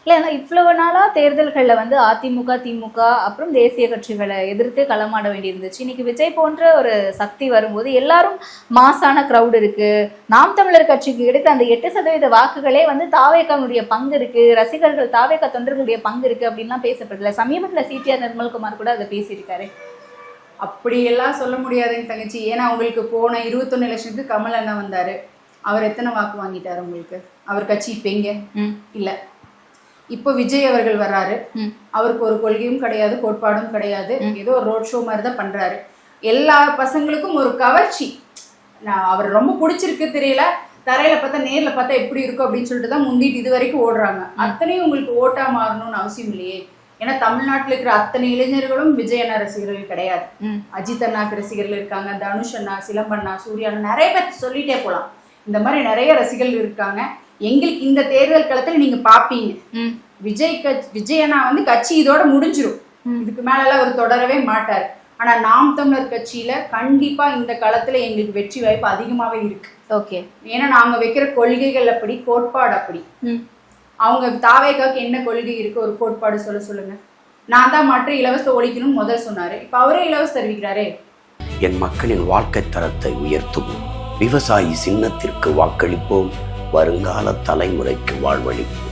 இல்லை இவ்வளவு நாளா தேர்தல்கள்ல வந்து அதிமுக திமுக அப்புறம் தேசிய கட்சிகளை எதிர்த்து களமாட வேண்டியிருந்துச்சு. இன்னைக்கு விஜய் போன்ற ஒரு சக்தி வரும்போது எல்லாரும் மாசான கிரௌட் இருக்கு. நாம் தமிழர் கட்சிக்கு கிடைத்த அந்த 8% வாக்குகளே வந்து தாவேக்காவுடைய பங்கு இருக்கு, ரசிகர்கள் தாவேக்கா தொண்டர்களுடைய பங்கு இருக்கு அப்படின்லாம் பேசப்படல. சமீபத்துல சிடிஆர் நிர்மல்குமார் கூட அதை பேசியிருக்காரு. அப்படியெல்லாம் சொல்ல முடியாதுங்க தங்கச்சி. ஏன்னா உங்களுக்கு போன 21 எலெக்ஷனுக்கு கமல் அண்ணா வந்தாரு. அவர் எத்தனை வாக்கு வாங்கிட்டாரு உங்களுக்கு? அவர் கட்சி இப்ப எங்க இல்ல. இப்போ விஜய் அவர்கள் வர்றாரு. அவருக்கு ஒரு கொள்கையும் கிடையாது, கோட்பாடும் கிடையாது. ஏதோ ஒரு ரோட் ஷோ மாதிரி தான் பண்றாரு. எல்லா பசங்களுக்கும் ஒரு கவர்ச்சி. அவர் ரொம்ப பிடிச்சிருக்கு தெரியல, தரையில பார்த்தா நேர்ல பார்த்தா எப்படி இருக்கும் அப்படின்னு சொல்லிட்டு தான் முந்திட்டு இது வரைக்கும் ஓடுறாங்க. அத்தனையும் உங்களுக்கு ஓட்டா மாறணும்னு அவசியம் இல்லையே. ஏன்னா தமிழ்நாட்டில் இருக்கிற அத்தனை இளைஞர்களும் விஜய் அண்ணா ரசிகர்கள் கிடையாது. அஜித் அண்ணாக்கு ரசிகர்கள் இருக்காங்க, தனுஷ் அண்ணா, சிலம்பண்ணா, சூர்யா அண்ணா, நிறைய பேர் சொல்லிட்டே போலாம். இந்த மாதிரி நிறைய ரசிகர்கள் இருக்காங்க. எங்களுக்கு இந்த தேர்தல் களத்துல நீங்க பாப்பீங்க, விஜய் அண்ணா வந்து கட்சி இதோட முடிஞ்சிடும், இதுக்கு மேல எல்லாம் அவர் தொடரவே மாட்டார். ஆனா நாம் தமிழர் கட்சியில கண்டிப்பா இந்த களத்துல எங்களுக்கு வெற்றி வாய்ப்பு அதிகமாவே இருக்கு. ஓகே, ஏன்னா நாங்க வைக்கிற கொள்கைகள் அப்படி, கோட்பாடு அப்படி. அவங்க தாவேக்காக்கு என்ன கொள்கை இருக்கு, ஒரு கோட்பாடு சொல்லுங்க. நான் தான் மற்ற இலவச ஒழிக்கணும்னு முதல் சொன்னாரு, இப்ப அவரே இலவசம் அறிவிக்கிறாரே. என் மக்களின் வாழ்க்கை தரத்தை உயர்த்துவோம், விவசாயி சின்னத்திற்கு வாக்களிப்போம், வருங்கால தலைமுறைக்கு வாழ்வழிப்போம்.